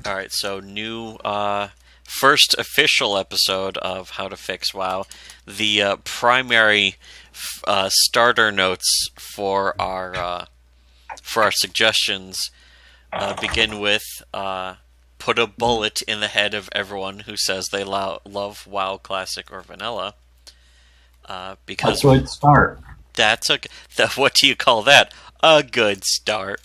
All right, so new first official episode of How to Fix WoW. The primary starter notes for our suggestions begin with put a bullet in the head of everyone who says they love WoW Classic or Vanilla. Because a good start. What do you call that? A good start.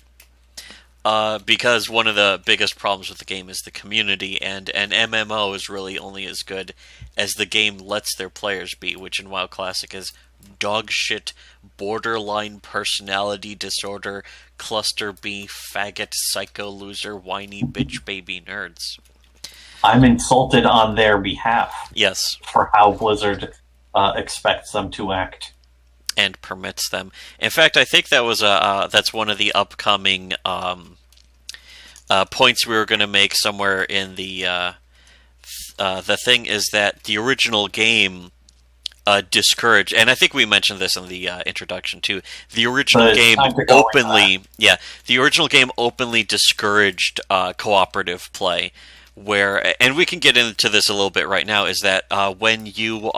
Because one of the biggest problems with the game is the community, and an MMO is really only as good as the game lets their players be, which in WoW Classic is dog shit, borderline personality disorder, cluster B, faggot, psycho loser, whiny bitch baby nerds. I'm insulted on their behalf. Yes. For how Blizzard expects them to act. And permits them. In fact, I think that was that's one of the upcoming points we were going to make somewhere in the thing is that the original game discouraged, and I think we mentioned this in the introduction too. The original game openly discouraged cooperative play. Where, and we can get into this a little bit right now, is that when you,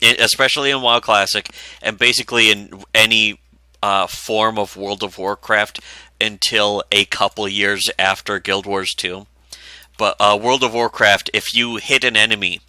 especially in WoW Classic, and basically in any form of World of Warcraft until a couple years after Guild Wars 2, but World of Warcraft, if you hit an enemy,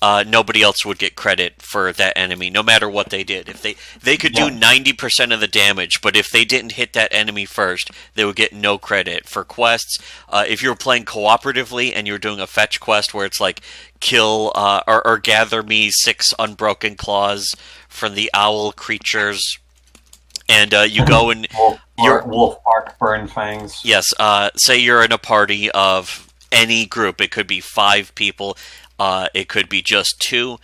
nobody else would get credit for that enemy, no matter what they did. If they could do 90% of the damage, but if they didn't hit that enemy first, they would get no credit for quests. If you were playing cooperatively and you were doing a fetch quest where it's like kill or gather me 6 unbroken claws from the owl creatures, and you go and wolf bark burn fangs. Yes, say you're in a party of any group. It could be 5 people. It could be just 2.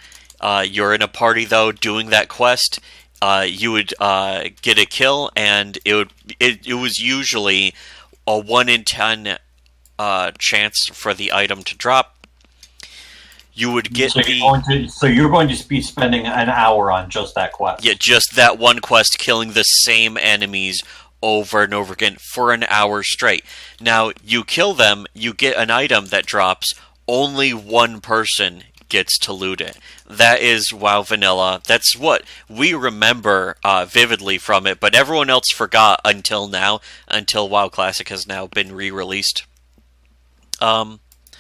You're in a party though doing that quest. You would get a kill, and it was usually a 1 in 10 chance for the item to drop. You would get so you're going to be spending an hour on just that quest. Yeah, just that one quest, killing the same enemies over and over again for an hour straight. Now you kill them, you get an item that drops. Only one person gets to loot it. That is WoW Vanilla. That's what we remember vividly from it, but everyone else forgot until now, until WoW Classic has now been re-released.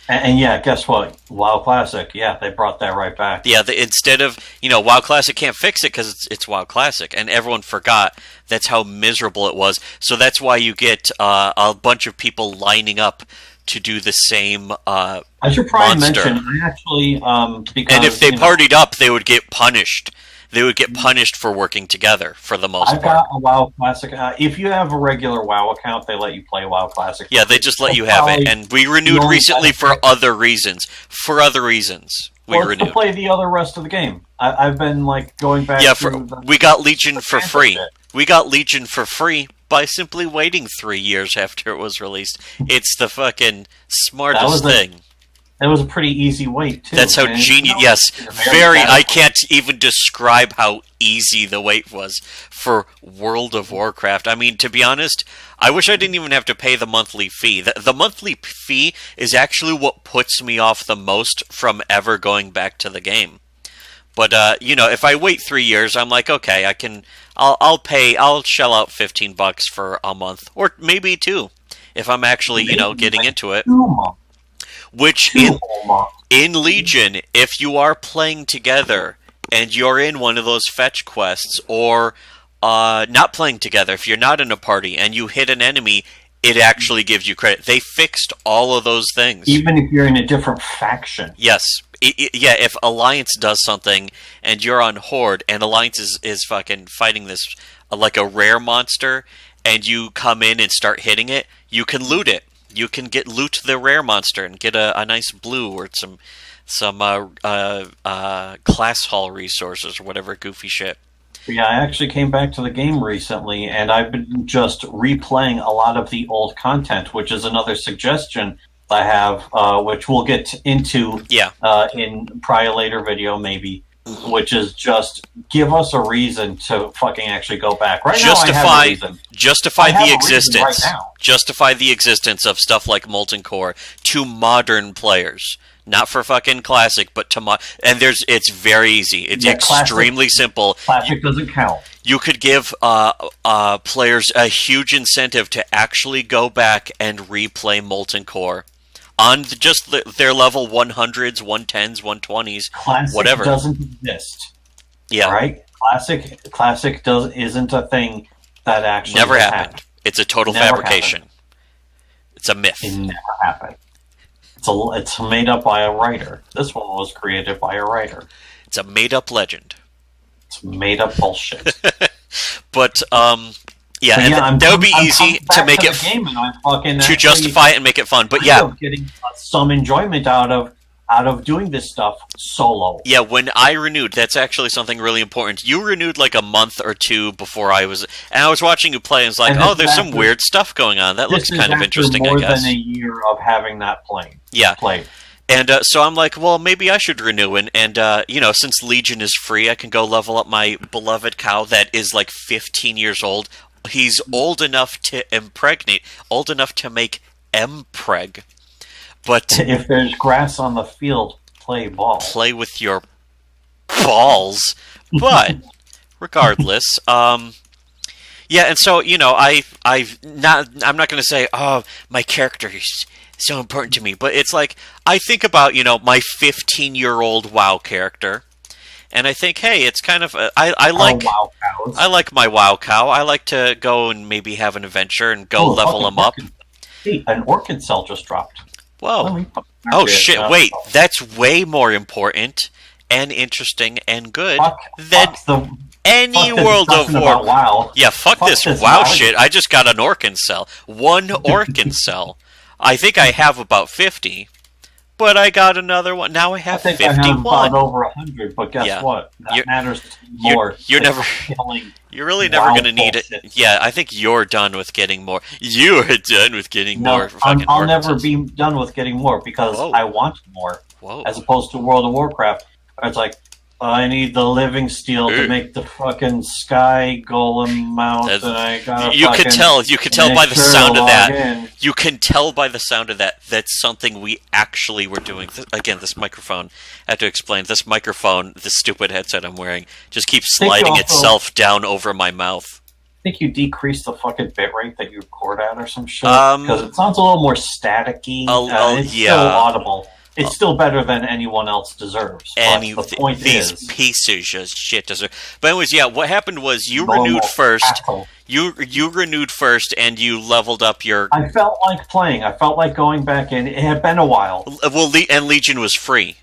And yeah, guess what? WoW Classic, yeah, they brought that right back. Yeah, instead of, WoW Classic can't fix it because it's WoW Classic, and everyone forgot that's how miserable it was. So that's why you get a bunch of people lining up to do the same I should probably mention, I actually, because... And if they partied up, they would get punished. They would get punished for working together, for the most part. I've got a WoW Classic. If you have a regular WoW account, they let you play WoW Classic. Yeah, they just let you have it. And we renewed recently for other reasons. For other reasons, we renewed. To play the rest of the game. I've been, going back we got Legion for free. We got Legion for free by simply waiting 3 years after it was released. It's the fucking smartest thing. It was a pretty easy wait, too. That's how genius... Yes, very... I can't even describe how easy the wait was for World of Warcraft. I mean, to be honest, I wish I didn't even have to pay the monthly fee. The monthly fee is actually what puts me off the most from ever going back to the game. But, if I wait 3 years, I'm like, okay, I'll shell out $15 for a month. Or maybe 2, if I'm actually, getting into it. Which in Legion, if you are playing together and you're in one of those fetch quests, or not playing together, if you're not in a party and you hit an enemy, it actually gives you credit. They fixed all of those things. Even if you're in a different faction. Yes. If Alliance does something and you're on Horde and Alliance is fucking fighting this like a rare monster, and you come in and start hitting it, you can loot it. You can loot the rare monster and get a nice blue or some class hall resources or whatever goofy shit. Yeah, I actually came back to the game recently, and I've been just replaying a lot of the old content, which is another suggestion I have, which we'll get into in probably a later video maybe. which is just give us a reason to fucking actually go back. Right now, I have a reason. Justify I have the a reason existence. right now. Justify the existence of stuff like Molten Core to modern players. Not for fucking classic, but to and it's very easy. It's extremely simple. Classic doesn't count. You could give players a huge incentive to actually go back and replay Molten Core on just their level 100s, 110s, 120s, Classic whatever. Doesn't exist. Yeah, right. Classic isn't a thing that actually never happened. It's a total fabrication. Happened. It's a myth. It never happened. It's made up by a writer. This one was created by a writer. It's a made-up legend. It's made up bullshit. But that would be easy to make it to justify it and make it fun. But yeah, getting some enjoyment out of doing this stuff solo. Yeah, when I renewed, that's actually something really important. You renewed like a month or two before I was, and I was watching you play, and it's like, oh, there's some weird stuff going on. That looks kind of interesting, I guess. More than a year of having that played. And so I'm like, well, maybe I should renew. And since Legion is free, I can go level up my beloved cow that is like 15 years old. He's old enough to impregnate, old enough to make empreg. But if there's grass on the field, play ball. Play with your balls. But regardless, and so I'm not going to say, oh, my character is so important to me, but it's like I think about my 15-year-old WoW character, and I think, hey, it's kind of I like my WoW cow. I like to go and maybe have an adventure and go level him up. Hey, an orchid cell just dropped. Whoa. Oh, shit, wait. That's way more important and interesting and good than any World of Warcraft. WoW. Yeah, fuck this WoW shit. I just got an Orkin cell. One Orkin cell. I think I have about 50, but I got another one. Now I have 51. I have about over 100, but guess what? That matters more. You're really never going to need it. Yeah, I think you're done with getting more. You're done with getting more. I'll never be done with getting more because I want more. As opposed to World of Warcraft, where it's like, I need the living steel to make the fucking sky golem mount. You can tell by the sound of that. You can tell by the sound of that. That's something we actually were doing. Again, this microphone. I have to explain. This microphone, this stupid headset I'm wearing, just keeps sliding itself down over my mouth. I think you decreased the fucking bitrate that you record at or some shit because it sounds a little more staticky. It's still audible. It's still better than anyone else deserves. The point these pieces of shit deserve. But anyways, what happened was you renewed first. You renewed first, and you leveled up your. I felt like playing. I felt like going back in. It had been a while. Well, and Legion was free.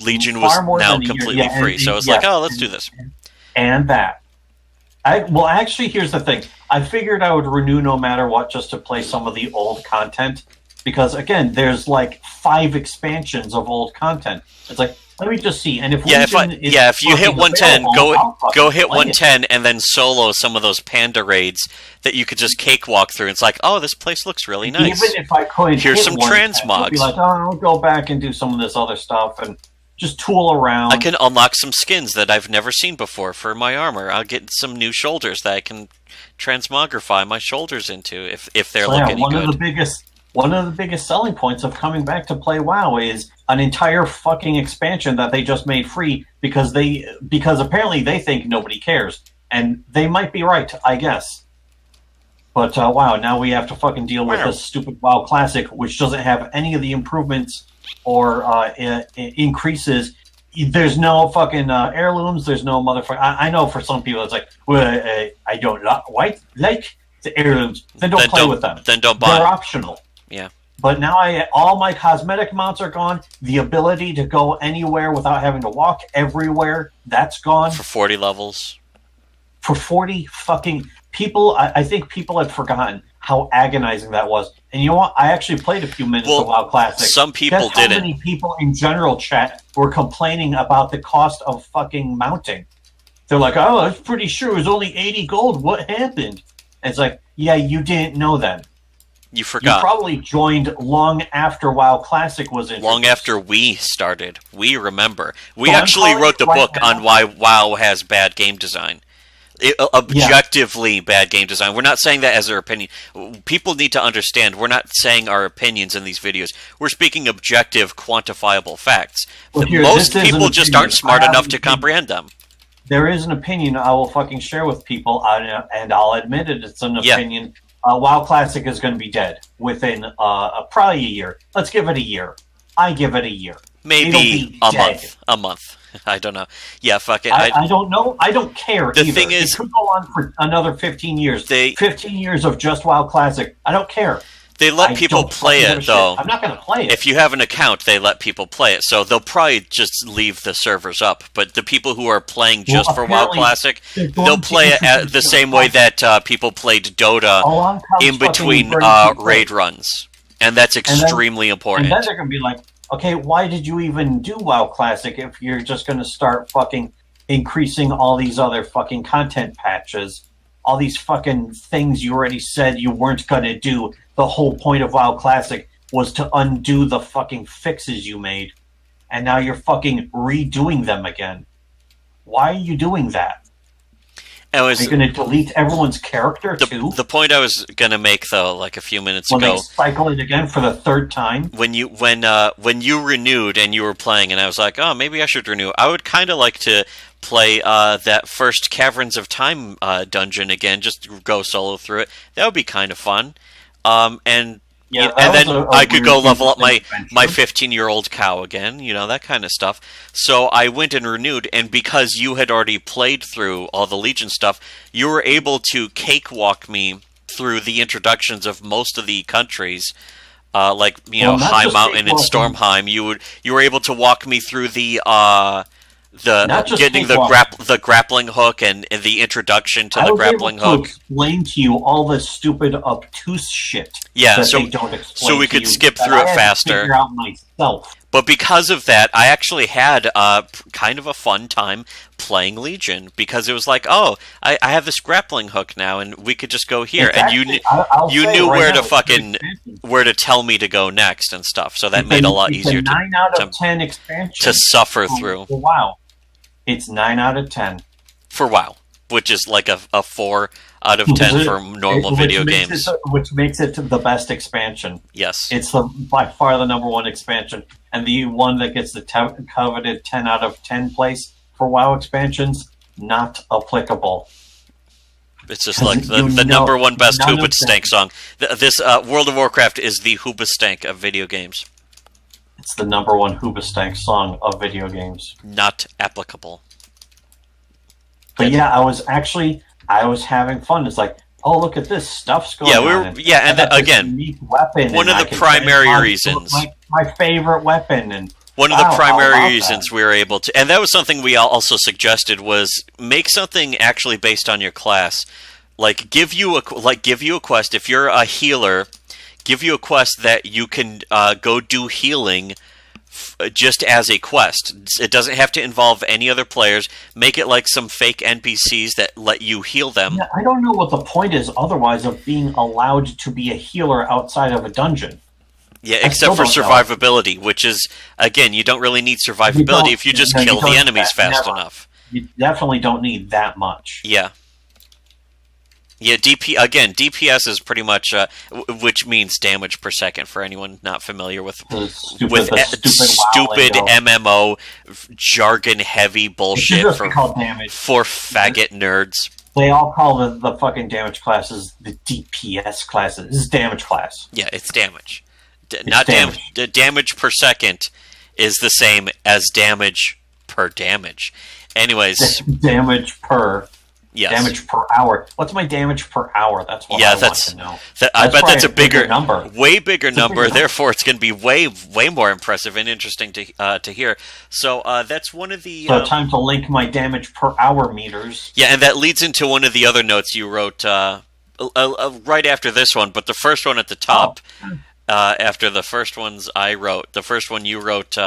Legion was now completely free, so it's like, oh, let's do this. And that. Actually, here's the thing. I figured I would renew no matter what, just to play some of the old content. Because, again, there's like 5 expansions of old content. It's like, let me just see. And if you hit 110, go hit 110 and then solo some of those panda raids that you could just cakewalk through. It's like, oh, this place looks really nice. Even if I could, here's some transmogs. I'd be like, oh, I'll go back and do some of this other stuff and just tool around. I can unlock some skins that I've never seen before for my armor. I'll get some new shoulders that I can transmogrify my shoulders into if they're looking good. One of the biggest selling points of coming back to play WoW is an entire fucking expansion that they just made free because apparently they think nobody cares. And they might be right, I guess. But now we have to fucking deal with this stupid WoW Classic, which doesn't have any of the improvements or increases. There's no fucking heirlooms. There's no motherfucker. I know for some people it's like, well, I don't like the heirlooms. Then don't play with them. Then don't buy. They're optional. Yeah. But now all my cosmetic mounts are gone. The ability to go anywhere without having to walk everywhere, that's gone. For 40 levels. For 40 fucking people, I think people had forgotten how agonizing that was. And you know what? I actually played a few minutes of WoW Classic. Some people didn't. How many people in general chat were complaining about the cost of fucking mounting. They're like, oh, I'm pretty sure it was only 80 gold. What happened? And it's like, yeah, you didn't know then. You You forgot. probably joined long after WoW Classic was introduced. Long after we started. We remember. We So I'm actually calling wrote it the right book on now. why WoW has bad game design. Yeah, Objectively bad game design. We're not saying that as our opinion. People need to understand we're not saying our opinions in these videos. We're speaking objective, quantifiable facts. well, here, Most this is an people just opinion. aren't smart I have enough an to opinion. comprehend them. There is an opinion I will fucking share with people, and I'll admit it. It's an Yeah, opinion. WoW Classic is going to be dead within probably a year. Let's give it a year. I give it a year. It'll maybe be a dead. month. A month. I don't know. Yeah, fuck it. I don't know. I don't care The either. thing is- it could go on for another 15 years. They- 15 years of just WoW Classic. I don't care. They let I people don't play fucking give a it, shit. though. I'm not going to play it. If you have an account, they let people play it. So they'll probably just leave the servers up. But the people who are playing just for WoW apparently Classic, they're going they'll to play it introduce the same way that people played Dota Along comes in between fucking Bernie Sanders. raid runs. And that's extremely And important. then they're going to be like, okay, why did you even do WoW Classic if you're just going to start fucking increasing all these other fucking content patches? All these fucking things you already said you weren't going to do. The whole point of WoW Classic was to undo the fucking fixes you made. And now you're fucking redoing them again. Why are you doing that? And it Are was you going to delete everyone's character too? the point I was going to make, though, like a few minutes when ago. they cycle it again for the third time? When you renewed and you were playing, and I was like, oh, maybe I should renew. I would kind of like to play that first Caverns of Time dungeon again, just go solo through it. That would be kind of fun. And Yeah, and then I could go level up my interesting adventure. 15-year-old cow again, that kind of stuff. So I went and renewed, and because you had already played through all the Legion stuff, you were able to cakewalk me through the introductions of most of the countries. Like Well, not High just Mountain and cakewalking. Stormheim, you were able to walk me through the Not just getting cakewalking. the grappling hook and the introduction to I the was grappling able to hook. explain to you all the stupid, obtuse shit Yeah, that so they don't explain so we to could you skip that through I it had to faster. figure out myself. But because of that, I actually had kind of a fun time playing Legion because it was like, oh, I have this grappling hook now, and we could just go here, It's and actually- I'll you say knew right where now, to it's fucking an expansion. where to tell me to go next and stuff. So that It's made it a lot it's easier a 9 out of to 10 expansion to suffer through for WoW. It's 9 out of 10. for WoW, which is like a 4 out of 10 for normal Which video makes games. which makes it the best expansion. Yes. It's by far the number one expansion, and the one that gets the coveted 10 out of 10 place for WoW expansions, not applicable. It's just like the You know- number one best none of Hoobastank them- song. This World of Warcraft is the Hoobastank of video games. It's the number one Hoobastank song of video games. Not applicable. But yeah, I was having fun. It's like, oh, look at this stuff's going Yeah, on. and I got this again, unique weapon, one and of I the can primary transmog it to reasons- my favorite weapon, and One of wow, the how primary about reasons that? we were able to, and that was something we also suggested, was make something actually based on your class. Like give you a quest. If you're a healer, give you a quest that you can go do healing just as a quest. It doesn't have to involve any other players. Make it like some fake NPCs that let you heal them. Yeah, I don't know what the point is otherwise of being allowed to be a healer outside of a dungeon. Yeah, I except for still don't know. survivability, which is, again, you don't really need You survivability don't- if you just no, you kill don't the need enemies that, fast never. enough. You definitely don't need that much. Yeah. Yeah, DPS is pretty much, which means damage per second for anyone not familiar with The stupid, with the stupid WoW lingo. MMO jargon heavy It should bullshit just be for called damage. faggot nerds. They all call the fucking damage classes the DPS classes. This is damage class. Yeah, it's damage. Not damage. damage. Damage per second is the same as damage per damage. Anyways, Damage per yes. damage per hour. What's my damage per hour? That's what Yeah, I that's- want to know. I bet probably that's a bigger number. way bigger number. number. Therefore, it's going to be way more impressive and interesting to hear. So that's one of the. So time to link my damage per hour meters. Yeah, and that leads into one of the other notes you wrote right after this one, but the first one at the top, after the first ones I wrote, the first one you wrote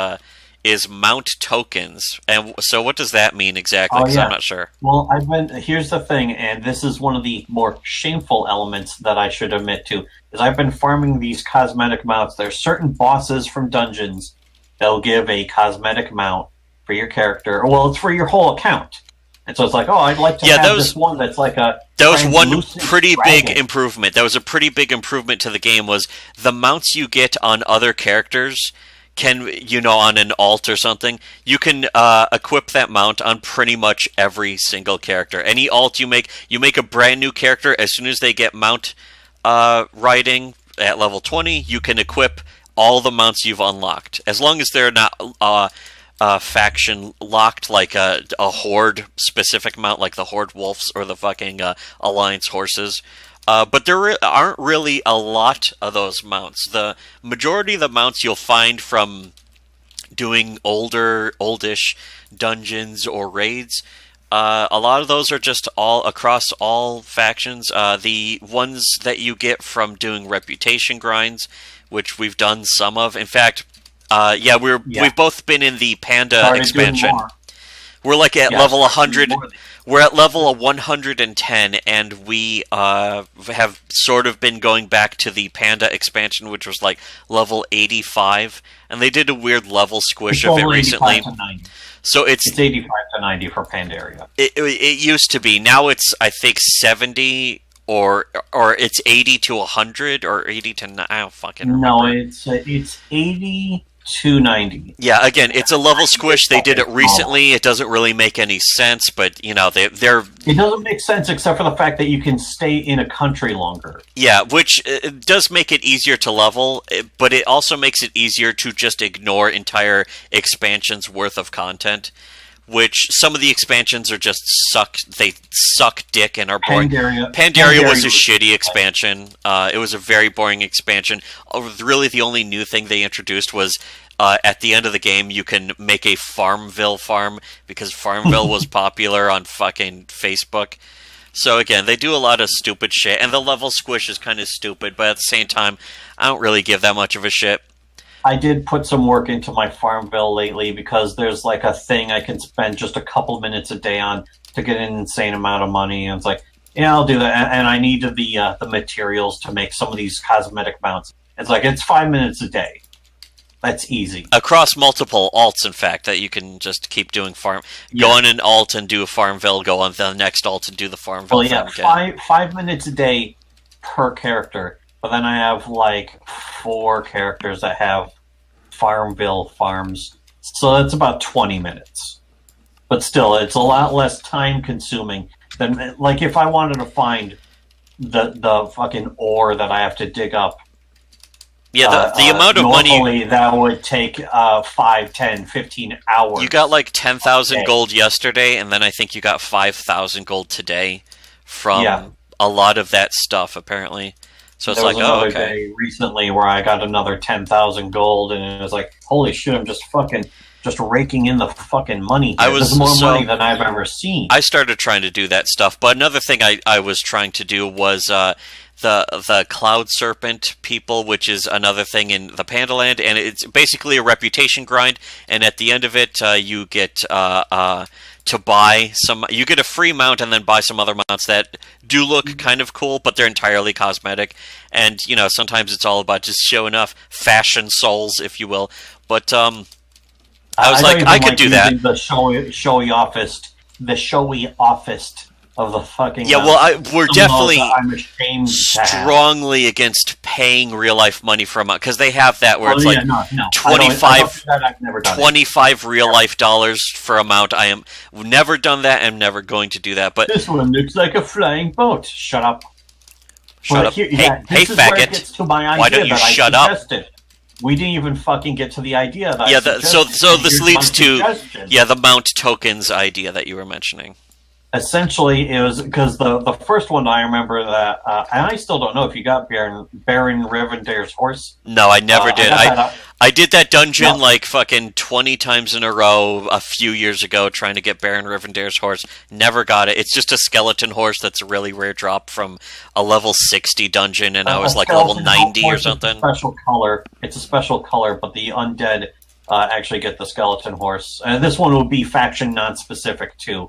is mount tokens. And so what does that mean exactly? Oh Because I'm yeah. not sure. Well, here's the thing, and this is one of the more shameful elements that I should admit to, is I've been farming these cosmetic mounts. There's certain bosses from dungeons that'll give a cosmetic mount for your character. Well, it's for your whole account. And so it's like, oh, I'd like to have this one that's like a that was one translucent pretty dragon. big improvement. That was a pretty big improvement to the game. Was the mounts you get on other characters can, on an alt or something, you can equip that mount on pretty much every single character. Any alt you make a brand new character. As soon as they get mount riding at level 20, you can equip all the mounts you've unlocked, as long as they're not faction locked, like a horde specific mount, like the horde wolves or the fucking alliance horses. But there aren't really a lot of those mounts. The majority of the mounts you'll find from doing oldish dungeons or raids. A lot of those are just all across all factions. The ones that you get from doing reputation grinds, which we've done some of. In fact, we've both been in the Panda expansion. We're like at level 100. We're at level 110, and we have sort of been going back to the Panda expansion, which was like level 85, and they did a weird level squish of it recently. So it's 85 to 90 for Pandaria. It used to be. Now it's, I think, 70 or it's 80 to 100 or 80 to I don't fucking remember. No, it's 80 to 90. Yeah, again, it's a level squish. They did it recently. It doesn't really make any sense, but they're. It doesn't make sense except for the fact that you can stay in a country longer. Yeah, which does make it easier to level, but it also makes it easier to just ignore entire expansions worth of content. Which some of the expansions are just suck. They suck dick and are boring. Pandaria was a shitty expansion. It was a very boring expansion. Really, the only new thing they introduced was at the end of the game you can make a Farmville farm, because Farmville was popular on fucking Facebook. So again, they do a lot of stupid shit, and the level squish is kind of stupid. But at the same time, I don't really give that much of a shit. I did put some work into my Farmville lately, because there's like a thing I can spend just a couple minutes a day on to get an insane amount of money. And it's like, yeah, I'll do that. And I need the materials to make some of these cosmetic mounts. It's like, it's 5 minutes a day. That's easy. Across multiple alts, in fact, that you can just keep doing farm. Yeah. Go on an alt and do a Farmville, go on the next alt and do the Farmville. Well, yeah, 5 minutes a day per character. But then I have like 4 characters that have Farmville farms. So that's about 20 minutes. But still, it's a lot less time consuming than, like, if I wanted to find the fucking ore that I have to dig up. Yeah, the amount of money... Normally, that would take 5, 10, 15 hours. You got like 10,000 gold yesterday, and then I think you got 5,000 gold today from a lot of that stuff, apparently. So it's there like, was another day recently where I got another 10,000 gold, and it was like, holy shit, I'm just raking in the fucking money here. This is more money than I've ever seen. I started trying to do that stuff, but another thing I was trying to do was the Cloud Serpent people, which is another thing in the Pandaland, and it's basically a reputation grind, and at the end of it, you get to buy some. You get a free mount and then buy some other mounts that do look kind of cool, but they're entirely cosmetic. And sometimes it's all about just showing off fashion souls, if you will. But I was like, I could do that. The showy offest of the fucking. Yeah, well, we're definitely strongly against paying real life money for a mount, because they have that where it's like 25 real life dollars for a mount. I am never done that. I'm never going to do that. But this one looks like a flying boat. Shut up. Shut up. Hey, faggot. Why don't you shut up? We didn't even fucking get to the idea that so this leads to the mount tokens idea that you were mentioning. Essentially, it was because the first one I remember that, and I still don't know if you got Baron Revendare's horse. No, I never did. I did that dungeon like fucking 20 times in a row a few years ago, trying to get Baron Revendare's horse. Never got it. It's just a skeleton horse that's a really rare drop from a level 60 dungeon, and I was like level 90 or something. Special color. It's a special color, but the undead actually get the skeleton horse. And this one would be faction non-specific too.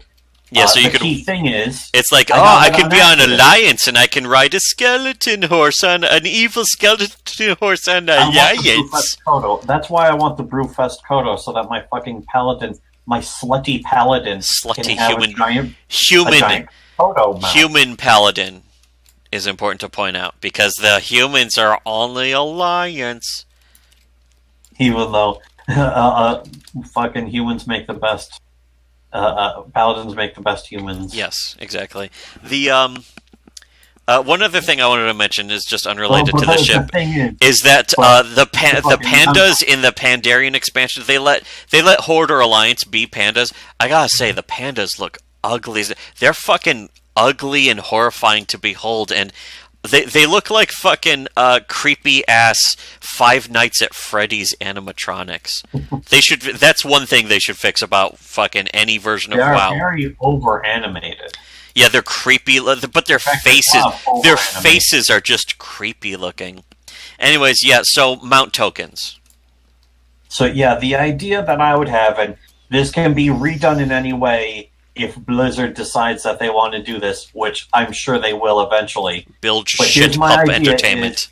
Yeah, so you the could. key thing is, It's like, got I it can be on accident. Alliance and I can ride a skeleton horse on an evil skeleton horse on I want the Alliance. Brewfest Kodo. That's why I want the Brewfest Kodo, so that my fucking paladin, my slutty paladin, Slutty can have human- a giant Human Kodo mount. human paladin is important to point out because the humans are on the Alliance. Even though fucking humans make the best, paladins make the best humans. Yes, exactly. The one other thing I wanted to mention is just unrelated to the ship. Thing Is that Well, the pandas in the Pandarian expansion? They let Horde or Alliance be pandas. I gotta say, the pandas look ugly. They're fucking ugly and horrifying to behold, and they look like fucking creepy ass Five Nights at Freddy's animatronics. They should. That's one thing they should fix about fucking any version of they are WoW. very over animated. Yeah, they're creepy, but their fact, faces, they're not their over-animated. faces are just creepy looking. Anyways, yeah. So mount tokens. So yeah, the idea that I would have, and this can be redone in any way if Blizzard decides that they want to do this, which I'm sure they will eventually. Build But shit here's my pump idea entertainment.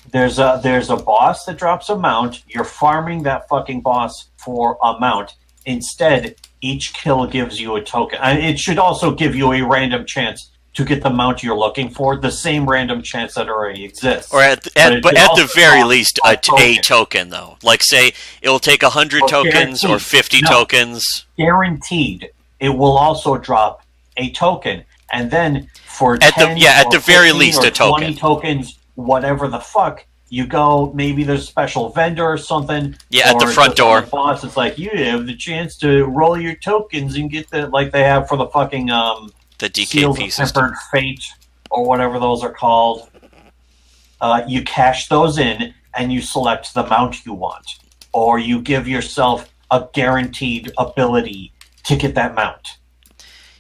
There's a boss that drops a mount. You're farming that fucking boss for a mount. Instead, each kill gives you a token. And it should also give you a random chance to get the mount you're looking for, the same random chance that already exists. Or at But it should the also very drop least, a a token. token though. Like say it'll take 100 Well, tokens or guaranteed. 50 No. tokens. Guaranteed, it will also drop a token. And then for At the- 10 yeah, at or the very 15 least or a token. 20 tokens, whatever the fuck, you go, maybe there's a special vendor or something. Yeah, at the or front just on door. the boss, it's like, you have the chance to roll your tokens and get the, like they have for the fucking The Seals DKP of system. Tempered Fate, or whatever those are called. You cash those in, and you select the mount you want. Or you give yourself a guaranteed ability to get that mount.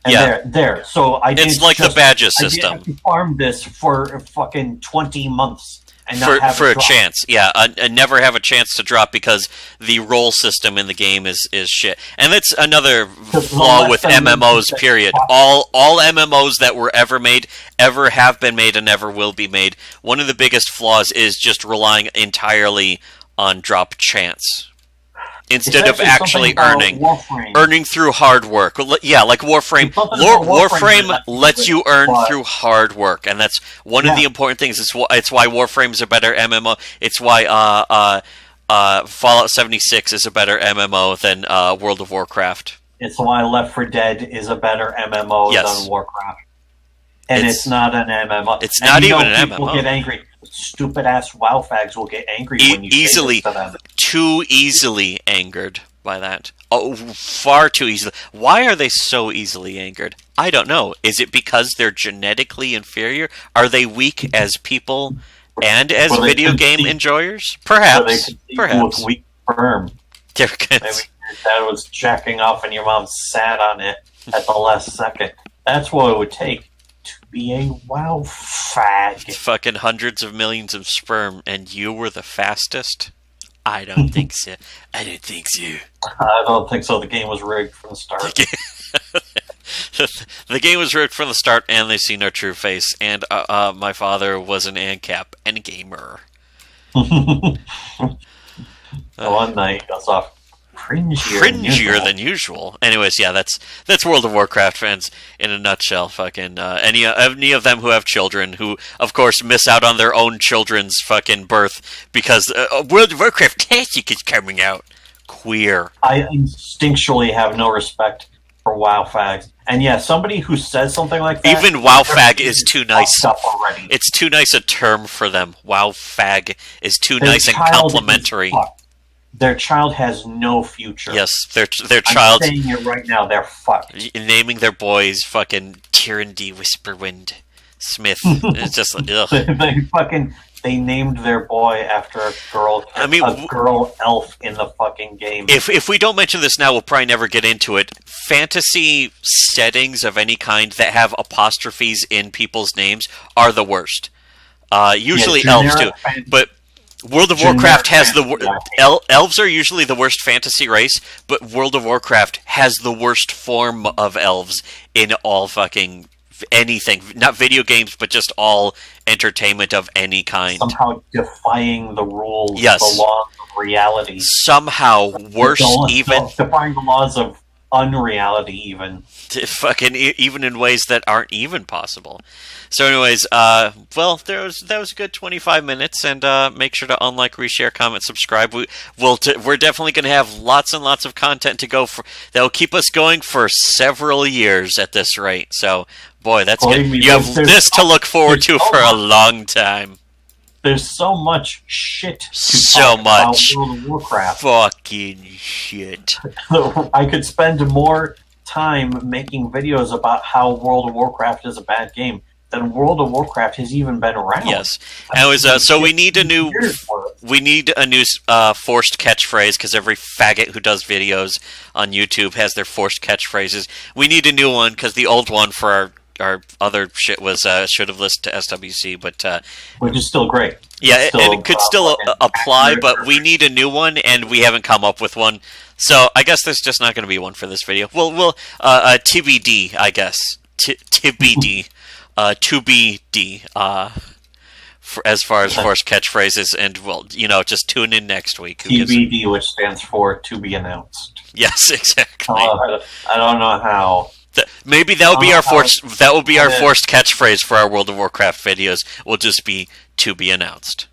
And Yeah. there. So I did It's like the just- badges I did system. have to farm this for fucking 20 months. And not have For it a drop. chance, yeah, and never have a chance to drop because the roll system in the game is shit, and that's another Because the flaw less with than MMOs. that- Period. All MMOs that were ever made, ever have been made, and never will be made. One of the biggest flaws is just relying entirely on drop chance instead of actually earning through hard work. Yeah, like Warframe. There's something about Warframe Warframe that lets you earn but- through hard work, and that's one of the important things. It's why Warframe's a better MMO. It's why Fallout 76 is a better MMO than World of Warcraft. It's why Left 4 Dead is a better MMO Yes. than Warcraft. And It's- it's not an MMO. it's And not you know even an people MMO. get angry. Stupid ass WoW fags will get angry when you Easily. say this to them. Too easily angered by that. Oh, far too easily. Why are they so easily angered? I don't know. Is it because they're genetically inferior? Are they weak as people and as Well, they video could game see- enjoyers? So they Perhaps. could see Perhaps. with weak sperm. They're Maybe your dad was jacking off and your mom sat on it at the last second. That's what it would take to be a WoW fag. fucking hundreds of millions of sperm, and you were the fastest? I don't think so. I don't think so. I don't think so. The game was rigged from the start. The game was rigged from the start, and they've seen our true face. And my father was an ANCAP and a gamer. One night he goes off cringier Than usual. Anyways, yeah, that's World of Warcraft fans in a nutshell. Fucking any of them who have children, who of course miss out on their own children's fucking birth because World of Warcraft Classic is coming out. Queer. I instinctually have no respect for WoW fags. And yeah, somebody who says something like that... Even WoW fag is too nice. Up already. It's too nice a term for them. WoW fag is too Their nice and child is complimentary. fucked. Their child has no future. Yes, their I'm child saying it right now, they're fucked. naming their boys fucking Tyrandy Whisperwind Smith. It's just like ugh. They named their boy after a girl. I mean, a girl elf in the fucking game. If we don't mention this now, we'll probably never get into it. Fantasy settings of any kind that have apostrophes in people's names are the worst. Usually elves do, generic but World of generic Warcraft has fantasy elves are usually the worst fantasy race, but World of Warcraft has the worst form of elves in all fucking anything. Not video games, but just all entertainment of any kind. somehow defying the rules, Yes. the laws of reality. Somehow worse even. Defying the laws of unreality, even. Fucking even in ways that aren't even possible. So, anyways, well, that was a good 25 minutes, and make sure to unlike, reshare, comment, subscribe. We're definitely going to have lots and lots of content to go for that will keep us going for several years at this rate. So, boy, that's good. You have this to look forward to for a long time. There's so much shit to So talk about much World of Warcraft. fucking shit. I could spend more time making videos about how World of Warcraft is a bad game than World of Warcraft has even been around. Yes, and so we need a new forced catchphrase, because every faggot who does videos on YouTube has their forced catchphrases. We need a new one because the old one for our other shit was should have listened to SWC, but which is still great. Yeah, still, and it could still apply, accurate. but we need a new one, and we haven't come up with one. So I guess there's just not going to be one for this video. We'll TBD, I guess. TBD. To be D. As far as forced catchphrases, and well, just tune in next week. TBD, which stands for to be announced. Yes, exactly. I don't know how. Maybe that will be our forced. That will be our forced catchphrase for our World of Warcraft videos. Will just be to be announced.